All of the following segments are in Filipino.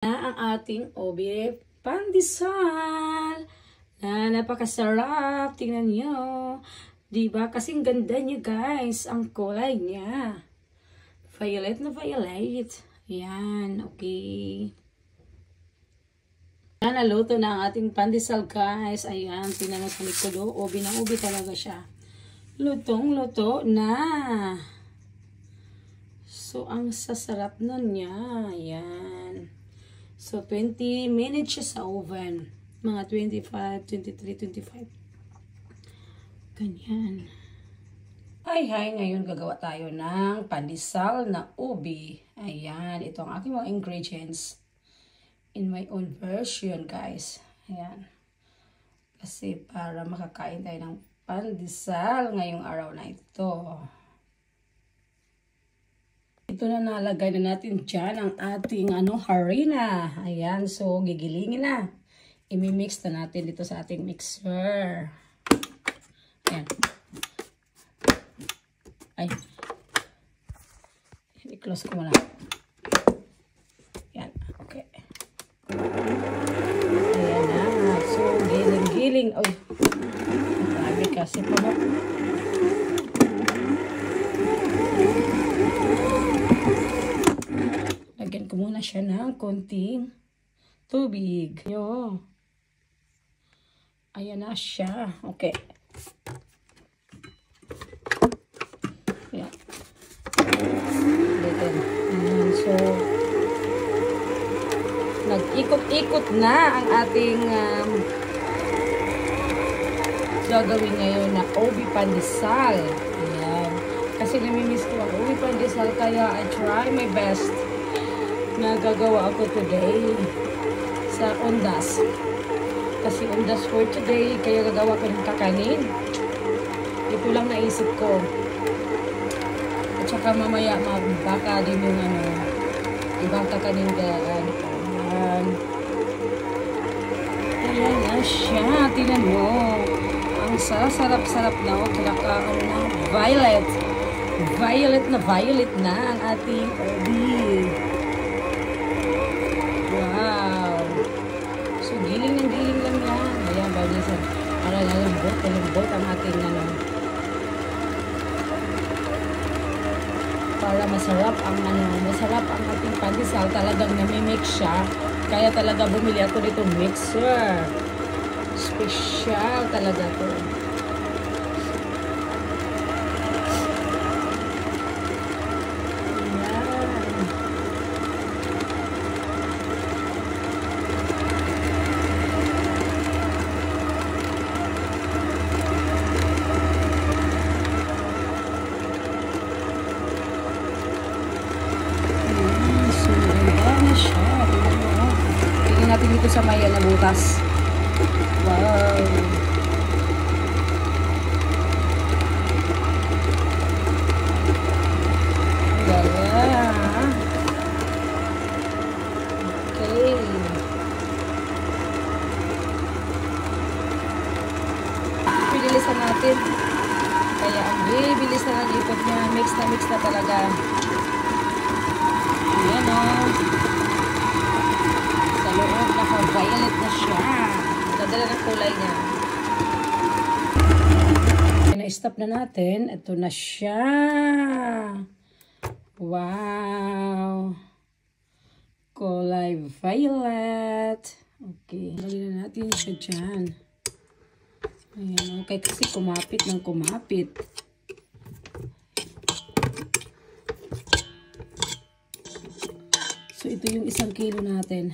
Na ang ating obi pandesal na napakasarap. Tingnan nyo. Diba? Kasing ganda niya guys. Ang kulay niya. Violet na violet. Yan. Okay. Yan. Naluto na ang ating pandesal guys. Ayan. Tingnan mo sa likod. Obi na obi talaga siya. Lutong-luto na. So, ang sasarap nun niya. Ayan. So, 20 minutes siya sa oven. Mga 25, 23, 25. Ganyan. Hi! Ngayon gagawa tayo ng pandesal na ubi. Ayan. Ito ang aking mga ingredients. In my own version, guys. Ayan. Kasi para makakain tayo ng pandesal ngayong araw na ito. Ito na nalagay na natin dyan ang ating harina. Ayan, so gigilingin na. Imi-mix na natin dito sa ating mixer. Ayan. Ay. I-close ko muna. Ayan, okay. Ayan na. So, giling-giling. Uy. Grabe kasi pa mo. Lagyan ko muna siya ng konting tubig. Yo. Ayan na siya. Okay. Ayan. Ayan. So, nag-ikot-ikot na ang ating gagawin ngayon na ubi pandesal. Ayan. Kasi namimiss ko ang ubi pandesal kaya I try my best na gagawa ako today sa undas. Kasi undas for today, kaya gagawa ko ng kakanin. Ito lang naisip ko. At saka mamaya magbaka din yung ibang kakanin gaan. Ayan na siya. Tingnan mo. Ang sarap-sarap na. Kinakaano na violet. Violet na ang ating ubi. Wow. So, giling lang yan. Ayan, balisan. Para lalambot ang ating para masarap ang ating pandesal. Talagang namimix siya. Kaya talaga bumili ako dito mixer. Special talaga to. Natin dito sa maya na butas. Wow. Gala. Okay. Pinilisan natin. Kaya ang bibilis na ng ipot niya. Mix na talaga. Ayan o. Loob, naka-violet na siya. Magdala ng kulay niya. Na-stop na natin. Ito na siya. Wow. Kulay violet. Okay. Lagyan na natin siya dyan. Ayan. Okay, kasi kumapit ng kumapit. So, ito yung 1 kilo natin.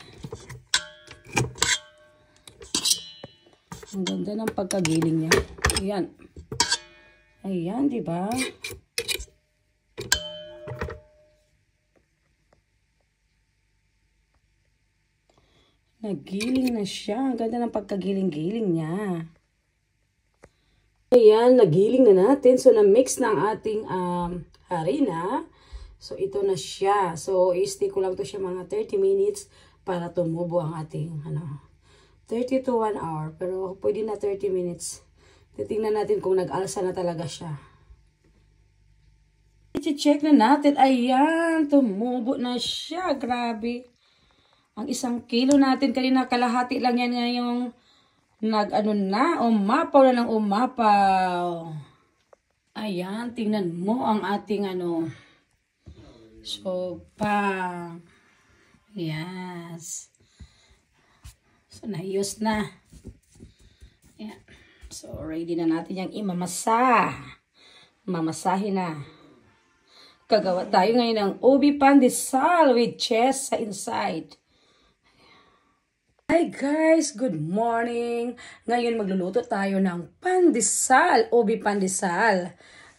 Ang ganda ng pagkagiling niya. Ayan. Ayan, diba? Nagiling na siya. Ang ganda ng pagkagiling-giling niya. Ayan, nagiling na natin. So, na-mix na ang ating harina. So, ito na siya. So, i-stick ko lang to siya mga 30 minutes para tumubo ang ating 30 to 1 hour. Pero pwede na 30 minutes. Titingnan natin kung nag-alsa na talaga siya. I-check na natin. Ayan, tumubo na siya. Grabe. Ang 1 kilo natin kanina, kalahati lang yan ngayong nag-ano na, umapaw na ng umapaw. Ayan, tingnan mo ang ating ano, sopa. Yes. So, nahiyos na. Ayan. So, ready na natin yung imamasa. Mamasahin na. Gagawa tayo ngayon ng ubi pandesal with cheese sa inside. Hi guys! Good morning! Ngayon magluluto tayo ng pandesal, ubi pandesal.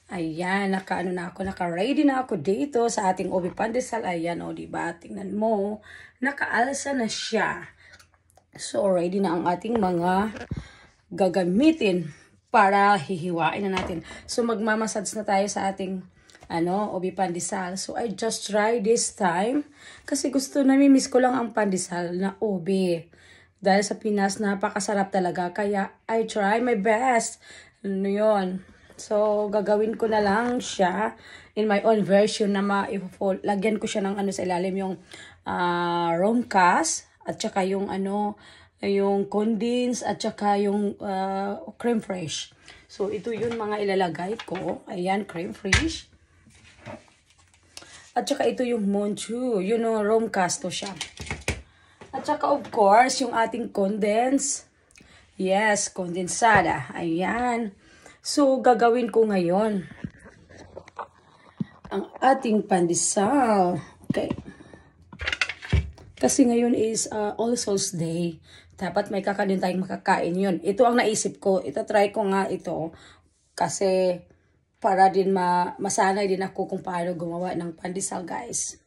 Ayan, naka-ready na ako dito sa ating ubi pandesal. Ayan, o diba? Tingnan mo, nakaalsa na siya. So, ready na ang ating mga gagamitin para hihiwain na natin. So, magmamassage na tayo sa ating ubi pandesal. So, I just try this time. Kasi namimiss ko lang ang pandesal na ubi. Dahil sa Pinas, napakasarap talaga. Kaya, I try my best. Ano yun? So, gagawin ko na lang siya in my own version na lagyan ko siya ng sa ilalim yung romcas at saka yung yung condensed at saka yung creme fraiche. So, ito yun mga ilalagay ko. Ayan, creme fraiche. At saka ito yung monchu. Yun yung romcas to siya. At saka of course, yung ating condensed. Yes, kondensada. Ayan. So, gagawin ko ngayon ang ating pandesal. Okay. Kasi ngayon is All Souls Day. Dapat may kakanin tayong makakain yun. Ito ang naisip ko. Try ko nga ito. Kasi para din masanay din ako kung paano gumawa ng pandesal, guys.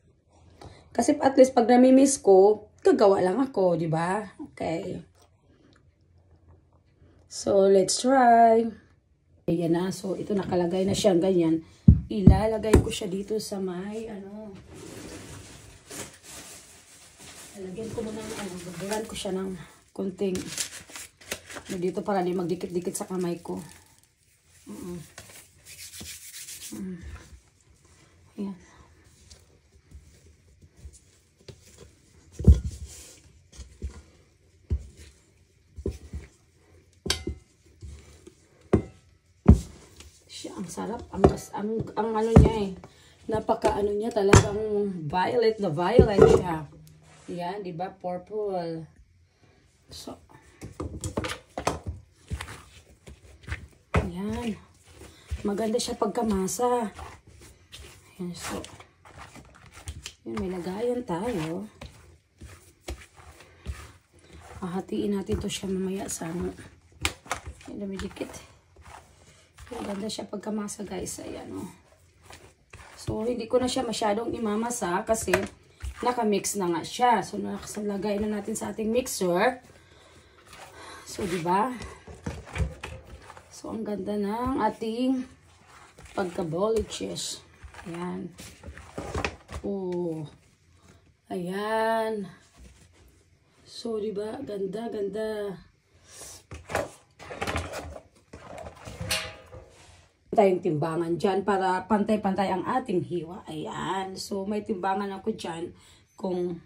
Kasi at least pag namimiss ko, gagawa lang ako, di ba? Okay. So, let's try. Ayan na. So, ito nakalagay na siyang ganyan. Ilalagay ko siya dito sa may, lalagyan ko muna ng baburan ko siya ng konting dito para di magdikit-dikit sa kamay ko. Ayan. Ang sarap, ang niya napaka niya talagang violet na violet siya. Yan, di ba? Purple. So, yan. Maganda siya pagkamasa. Yan, so, yan, may lagayan tayo. Hahatiin natin to siya mamaya sa yan, dumidikit. Maganda siya pagkamasa, guys. Ayan, oh. So, hindi ko na siya masyadong imamasa kasi naka-mix na nga siya. So, nakasalagay na natin sa ating mixer. So, diba? So, ang ganda ng ating pagka-boliches. Ayan. Oh. Ayan. So, diba? Ganda, ganda. Tayong timbangan dyan para pantay-pantay ang ating hiwa. Ayan. So, may timbangan ako dyan kung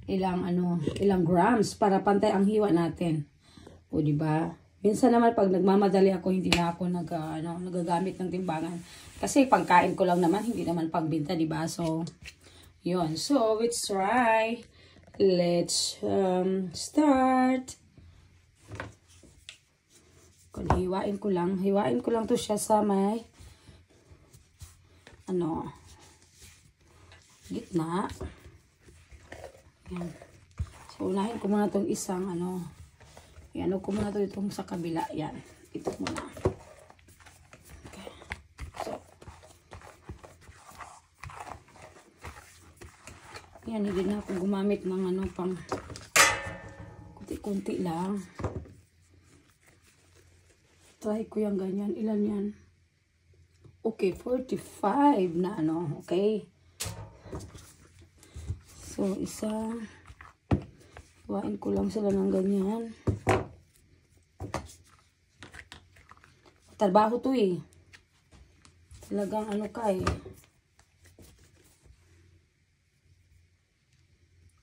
ilang grams para pantay ang hiwa natin. O, diba? Minsan naman pag nagmamadali ako, hindi na ako nagagamit ng timbangan. Kasi pangkain ko lang naman, hindi naman pagbenta, diba? So, yun. So, let's try. Let's start. Hiwain ko lang to siya sa may gitna. Yan. So, unahin ko muna itong isang ko muna ito itong sa kabila. Yan. Ito muna. Okay. So, yan, hindi na ako gumamit ng pang kunti-kunti lang. Try ko yung ganyan. Ilan yan? Okay, 45 na okay. So, isa. Kuhain ko lang sila ng ganyan. Trabaho to eh. Talagang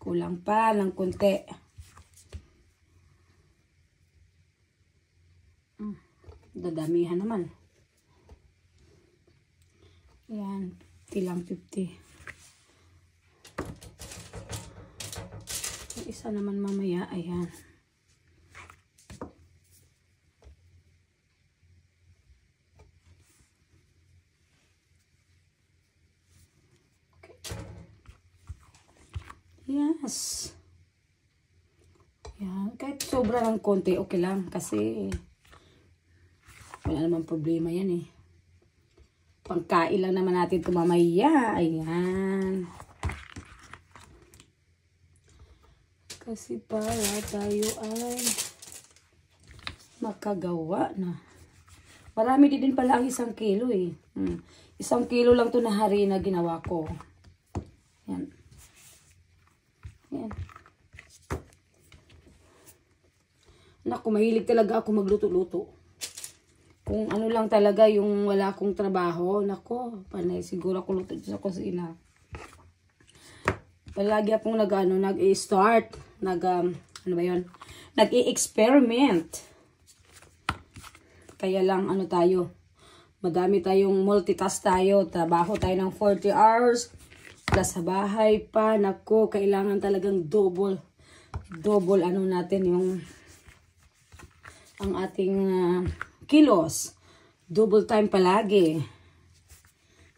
Kulang pa ng konti. Dadamihan naman. Ayan, tilang 50. Yung isa naman mamaya, ayan. Yes. Yan. Kahit sobra ng konti, okay lang. Kasi, wala naman problema yan eh. Pangkain lang naman natin ito mamaya. Ayan. Kasi para tayo ay makagawa na. Marami din pala ang 1 kilo eh. 1 kilo lang ito na harina ginawa ko. Yan. Yan. Naku, mahilig talaga ako magluto-luto. Kung ano lang talaga yung wala akong trabaho, naku, panay siguro ako luto sa kusina. Palagi akong nag-start, ano ba yun? Nag-i-experiment. Kaya lang, madami tayong multitask tayo, trabaho tayo ng 40 hours, plus sa bahay pa, naku, kailangan talagang double natin yung ang ating kilos. Double time palagi.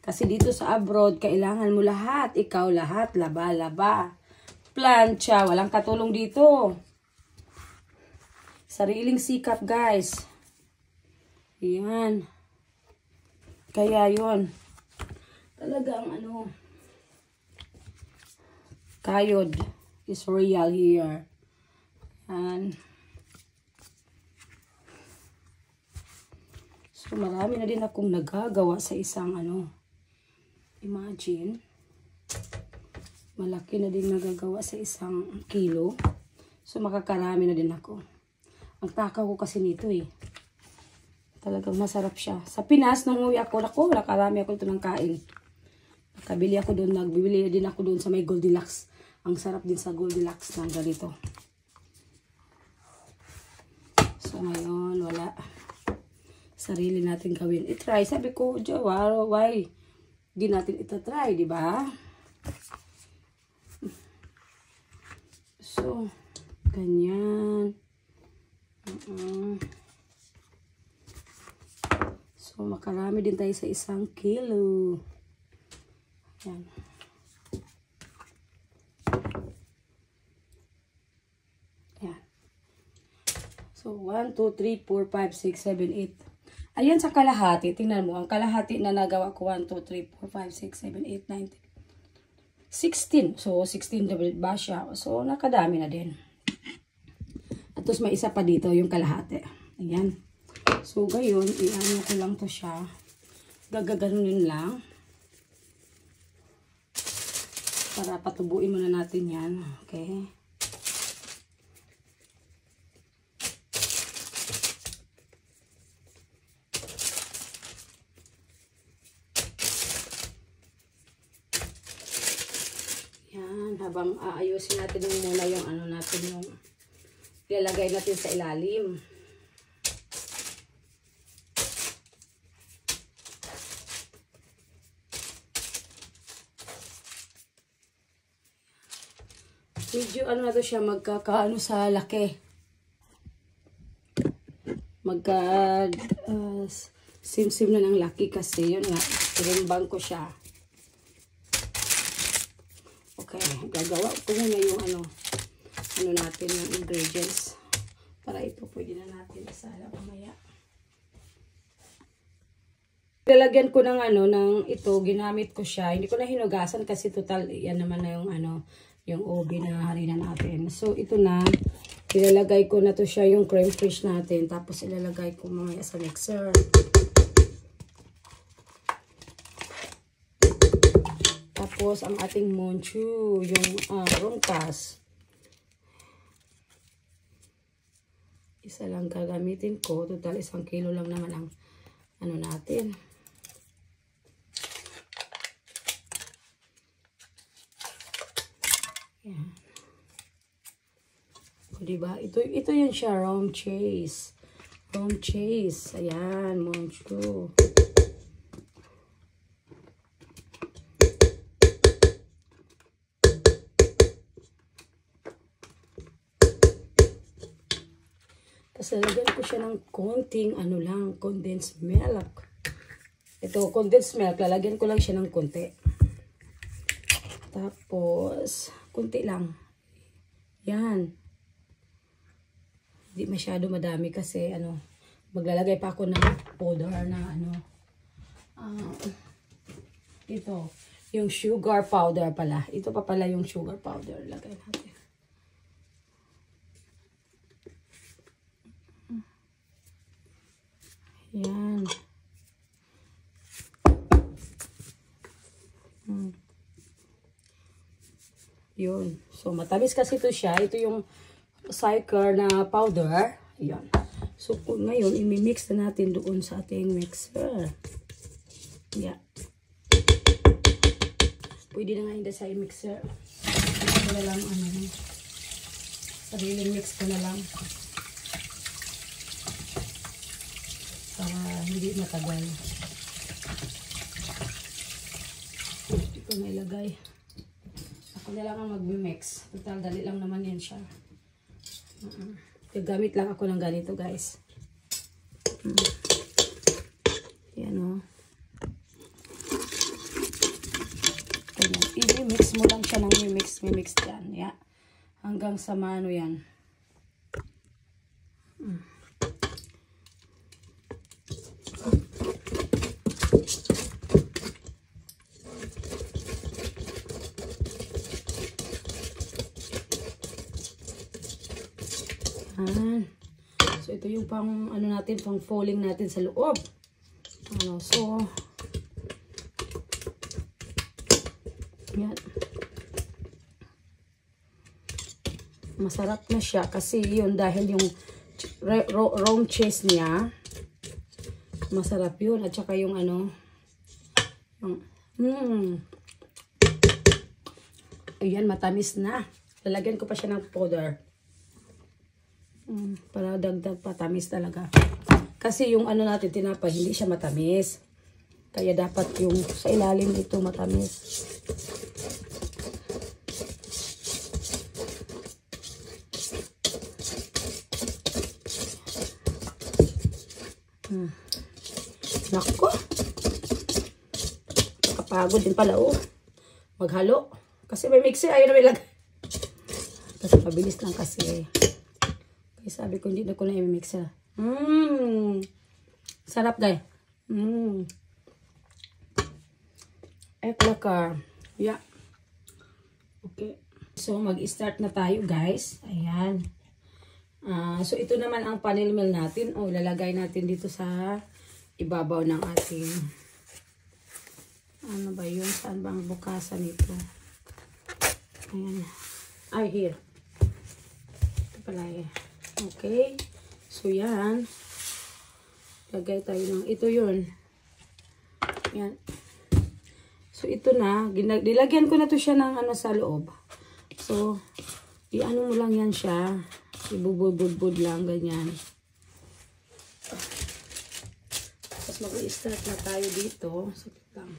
Kasi dito sa abroad, kailangan mo lahat. Ikaw lahat. Laba-laba. Plancha. Walang katulong dito. Sariling sikap, guys. Ayan. Kaya yun. Talagang kayod is real here. And so, marami na din akong nagagawa sa isang imagine. Malaki na din nagagawa sa 1 kilo. So, makakarami na din ako. Ang takaw ko kasi nito eh. Talagang masarap siya. Sa Pinas, nung uwi ako, nakarami ako ito ng kain. Nagbibili din ako doon sa may Goldilocks. Ang sarap din sa Goldilocks ng ganito. So, ngayon, wala. Sarili natin gawin. I-try. Sabi ko, Jowa, why? Di natin ita-try, di ba? So, ganyan. So, makarami din tayo sa 1 kilo. Yan. Yan. So, 1, 2, 3, 4, 5, 6, 7, 8. Ayan sa kalahati. Tingnan mo. Ang kalahati na nagawa ko. 1, 2, 3, 4, 5, 6, 7, 8, 9, 10. 16. So, 16 ba siya? So, nakadami na din. At tapos may isa pa dito. Yung kalahati. Ayan. So, gayon. I-ano ko lang to siya. Gagaganunin lang. Para patubuin muna natin yan. Okay. Habang aayusin natin muna yung natin yung ilalagay natin sa ilalim. Medyo na to siya magkakaano sa laki. Sim-sim na ng laki kasi yun nga. Tinimbang ko siya. Okay, gagawa ko muna yung natin yung ingredients para ito pwede na natin isala mamaya. Lalagyan ko ng ng ito, ginamit ko siya. Hindi ko na hinugasan kasi total yan naman na yung yung ubi na harina natin. So ito na, ilalagay ko na to siya yung cream fish natin, tapos ilalagay ko mamaya sa mixer. Tapos, ang ating monchu, yung rongkas. Isa lang gagamitin ko. Total, 1 kilo lang naman ang natin. Yan. Diba? Ito yun siya, round chase. Round chase. Ayan, moncho. Tapos lalagyan ko siya ng konting ano lang, condensed milk. Ito, condensed milk, lalagyan ko lang siya ng konti. Tapos, konti lang. Yan. Hindi masyado madami kasi ano, maglalagay pa ako ng powder na ano. Ito, yung sugar powder pala. Ito pa pala yung sugar powder. Lagay natin. Yan. Yun. So, matamis kasi ito siya. Ito yung sugar na powder. Yan. So, ngayon, imimix na natin doon sa ating mixer. Yan. Pwede na nga hindi sa mixer. Ito na lang, ano, sariling mix ko na lang. Para hindi matagal. Ito na ilagay. Ako na lang ang mag-mix. Total, dali lang naman yan siya. Gagamit lang ako ng ganito, guys. Yan, o. I-mix mo lang siya ng mimix yan. Yeah. Hanggang sa mano yan. So, ito yung pang, ano natin, pang falling natin sa loob. Ano, so, yan. Masarap na siya kasi yun, dahil yung round cheese niya, masarap yun. At saka yung ano, yung, ayan, matamis na. Lalagyan ko pa siya ng powder. Para dagdag patamis talaga. Kasi yung ano natin tinapay, hindi siya matamis. Kaya dapat yung sa ilalim ito matamis. Nako. Nakapagod din pala, oh. Maghalo. Kasi may mixer, ayaw na may lagay. Kasi pabilis lang kasi. Sabi ko, hindi na ko na i-mixer. Sarap dahil. Eklaka. Yeah. Okay. So, mag-start na tayo, guys. Ayan. So, ito naman ang panel meal natin. O, lalagay natin dito sa ibabaw ng ating ano ba yun? Saan ba ang bukasan nito? Ayan. Ay, here. Ito pala eh. Okay. So, yan. Lagay tayo ng, ito yun. Yan. So, ito na. Dilagyan ko na to siya ng ano sa loob. So, i-ano mo lang yan siya. Ibubud-bud lang, ganyan. Tapos, mag-i-start na tayo dito. Sakit lang.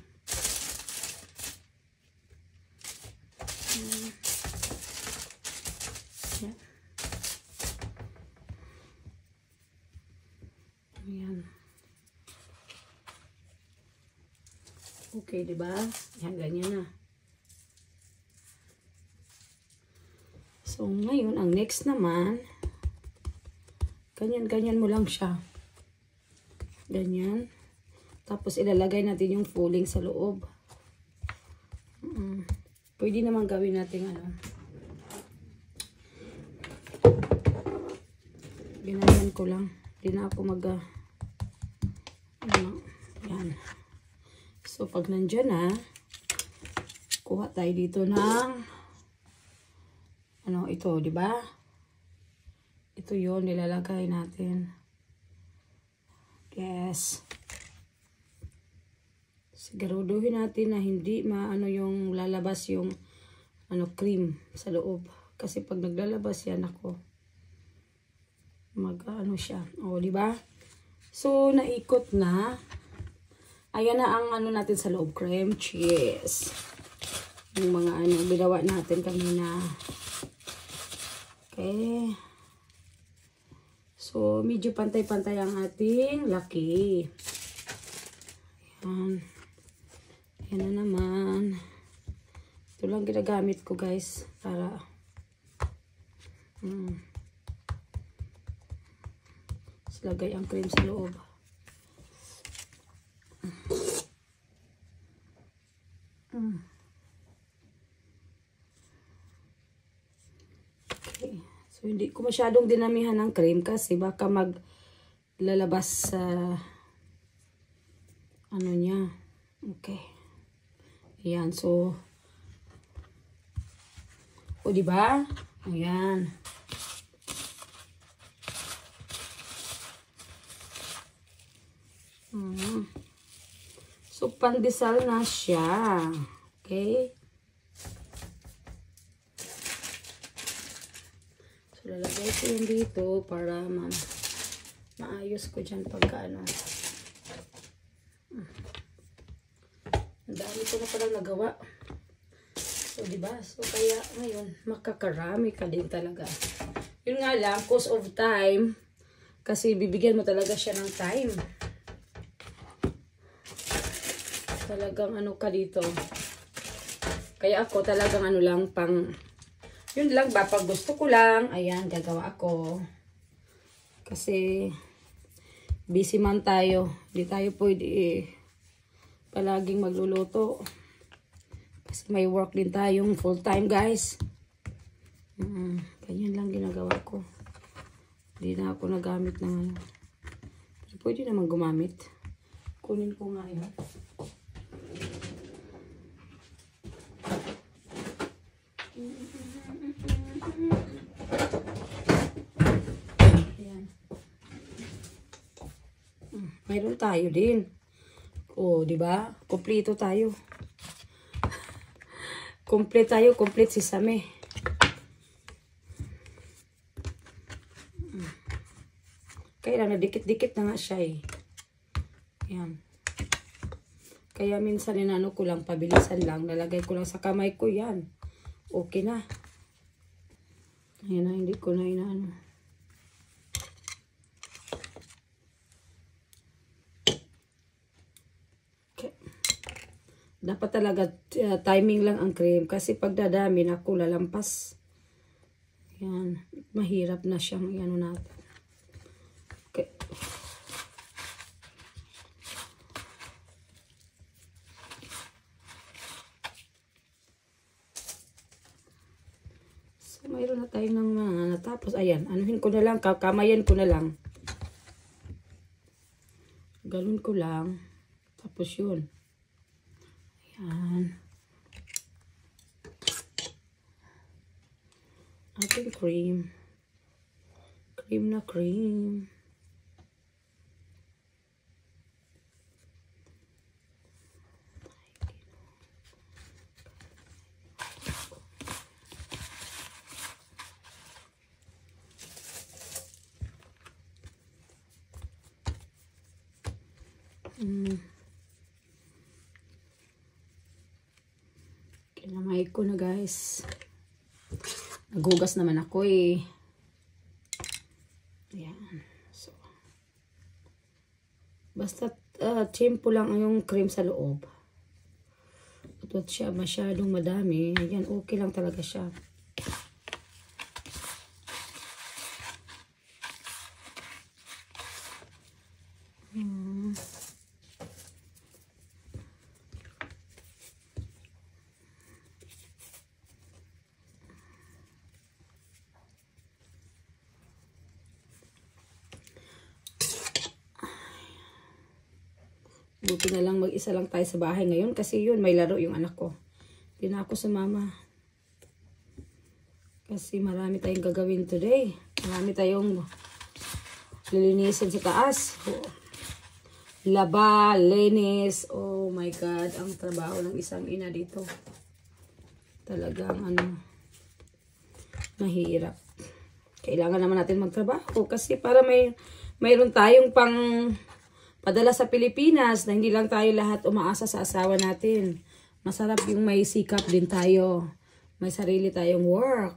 Yan. Ayan. Okay, diba? Yan, ganyan na. So, ngayon, ang next naman, ganyan-ganyan mo lang siya. Ganyan. Tapos, ilalagay natin yung filling sa loob. Pwede naman gawin natin, ano. Ganyan ko lang. Hindi na ako yan. So, pag nandyan na, kuha tayo dito ng, ano, ito, di ba? Ito yun, nilalagay natin. Yes. Siguraduhin natin na hindi maano yung lalabas yung, ano, cream sa loob. Kasi pag naglalabas yan, ako, ano siya. O, di ba? So, naikot na. Ayan na ang ano natin sa loob. Cream cheese. Yung mga ano, ginawa natin kanina. Okay. So, medyo pantay-pantay ang ating laki. Ayan. Ayan na naman. Ito lang ginagamit ko, guys. Para lagay ang cream sa loob. Okay. So, hindi ko masyadong dinamihan ng cream kasi baka maglalabas sa ano niya. Okay. Ayan. So, o, diba? Ayan. So, pandesal na siya. Okay? So, lalagay ko yun dito para maayos ko dyan pagka ano. Ang dami ko na palang nagawa. So, diba? So, kaya ngayon, makakarami ka din talaga. Yun nga lang, cost of time. Kasi bibigyan mo talaga siya ng time. Talagang ano ka dito. Kaya ako talagang ano lang pang, yun lang ba, pag gusto ko lang, ayan, gagawa ako. Kasi, busy man tayo. Hindi tayo pwede palaging magluluto. Kasi may work din tayong full time, guys. Ganyan lang ginagawa ko. Hindi na ako nagamit ng ano. Pwede naman gumamit. Kunin ko nga yun. Ayan. Mayroon tayo din. O, di ba? Kompleto tayo. Complete tayo, complete si Same. Kaya lang, nadikit-dikit na nga siya eh. Ayan. Kaya minsan inano ko lang, pabilisan lang. Nalagay ko lang sa kamay ko yan. Okay na. Ayan na, hindi ko na inaano. Okay. Dapat talaga timing lang ang cream. Kasi pag dadami na ako, lalampas. Ayan. Mahirap na siyang ano natin. Okay. So, mayroon na tayo ng mga natapos. Ayan. Anuhin ko na lang. Kakamayan ko na lang. Galon ko lang. Tapos yun. Ayan. Ating cream. Cream na cream. Kinamay ko na, guys. Nagugas naman ako eh. Ayan. So, basta tiyempo lang yung cream sa loob. At siya masyadong madami. Ayan, okay lang talaga siya. Buti na lang mag-isa lang tayo sa bahay ngayon kasi yun, may laro yung anak ko. Hindi na ako sumama. Kasi marami tayong gagawin today. Marami tayong lilinisin sa taas. Laba, linis. Oh my God, ang trabaho ng isang ina dito. Talagang ano, mahirap. kailangan naman natin magtrabaho kasi para mayroon tayong pang padala sa Pilipinas na hindi lang tayo lahat umaasa sa asawa natin. Masarap yung may sikap din tayo. May sarili tayong work.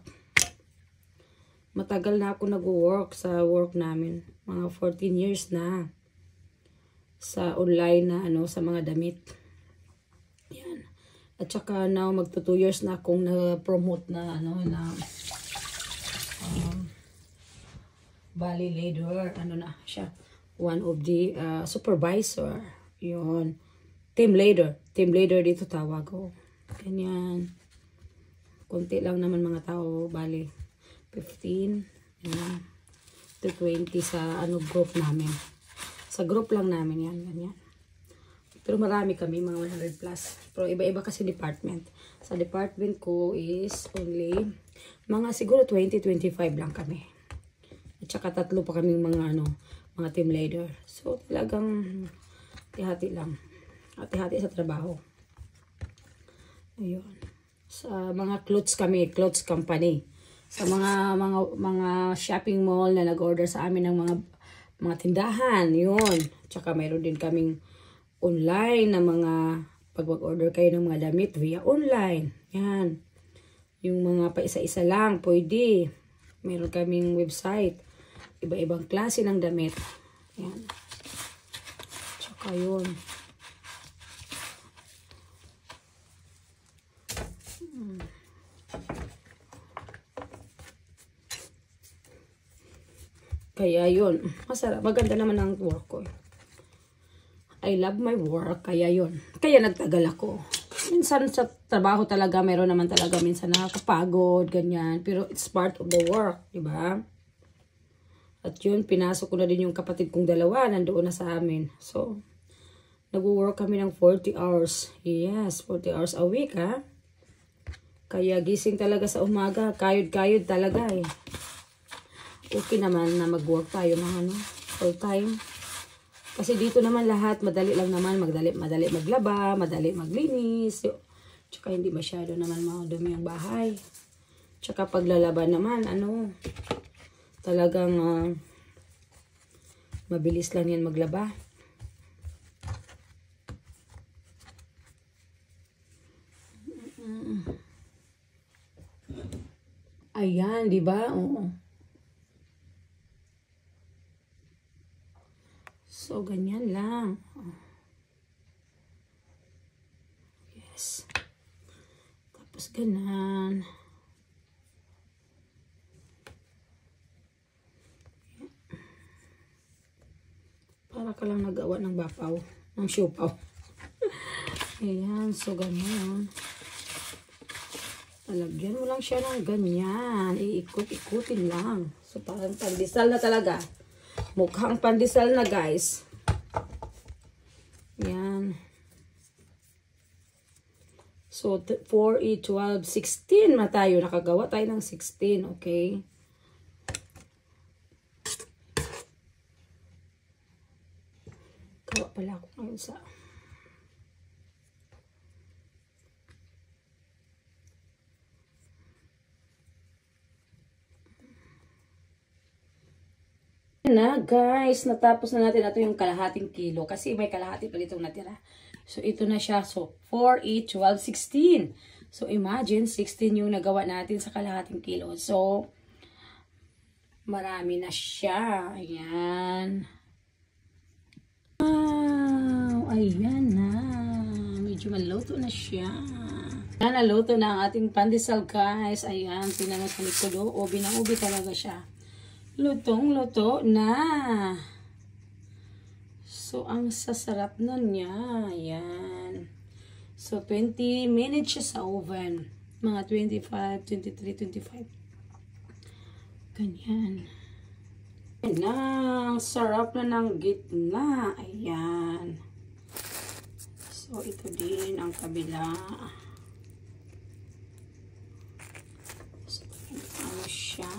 Matagal na ako nag-work sa work namin. Mga 14 years na. Sa online na sa mga damit. Yan. At saka now magto 2 years na akong na-promote na Bali leader. Na siya. One of the supervisor. Yun. Team leader. Team leader dito tawag ko. Ganyan. Kunti lang naman mga tao. Bali 15 to 20 sa group namin. Sa group lang namin yan. Ganyan. Pero marami kami, mga 100 plus. Pero iba-iba kasi department. Sa department ko is only mga siguro 20-25 lang kami. At saka 3 pa kaming mga mga team leader. So talagang hati-hati lang. Hati-hati sa trabaho. Ayun. Sa mga clothes kami, clothes company. Sa mga shopping mall na nag-order sa amin ng mga tindahan, yun. Tsaka mayroon din kaming online na mga pag mag-order kayo ng mga damit via online. Yan. Yung mga pa isa-isa lang, pwede. Mayroon kaming website. Iba-ibang klase ng damit. Yan. Tsaka yun. Kaya yun, masarap. Maganda naman ang work ko. I love my work. Kaya yun. Kaya nagtagal ako. Minsan sa trabaho talaga, meron naman talaga minsan nakakapagod, ganyan. Pero it's part of the work, diba? At yun, pinasok ko na din yung kapatid kong dalawa. Nandoon na sa amin. So, nag-work kami ng 40 hours. Yes, 40 hours a week, ha? Kaya gising talaga sa umaga. Kayod-kayod talaga, eh. Okay naman na mag-work tayo mga full time. Kasi dito naman lahat, madali lang naman, madali maglaba, madali maglinis. Tsaka hindi masyado naman madumi yung bahay. Tsaka paglalaban naman, talagang mabilis lang yan maglaba. Ayan, di ba? Oo. So, ganyan lang. Yes. Tapos, ganan. Para ka lang nagawa ng bapaw. Ng siopaw. Ayan. So, ganyan. Talagyan mo lang siya ng ganyan. Iikot-ikutin lang. So, parang pandesal na talaga. Mukhang pandesal na, guys. Yan. So, 4, 8, 12, 16 na tayo. Nakagawa tayo ng 16, okay? Gawa pala ako ngayon sa... na guys, natapos na natin ito yung kalahating kilo kasi may kalahati pa ditong natira. So ito na siya. So 4, 8, 12, 16. So imagine 16 yung nagawa natin sa kalahating kilo. So marami na siya. Ayan. Wow, ayan na. Medyo maluto na siya. Ayan, naluto na ang ating pandesal guys. Ayan, tingnan mo sa likod. Ubi na ubi talaga siya. Lutong-luto na. So, ang sasarap nun niya. Ayan. So, 20 minutes siya sa oven. Mga 25, 23, 25. Ganyan. Ayan. Sarap na ng gitna. Ayan. So, ito din ang kabila. So, ano siya.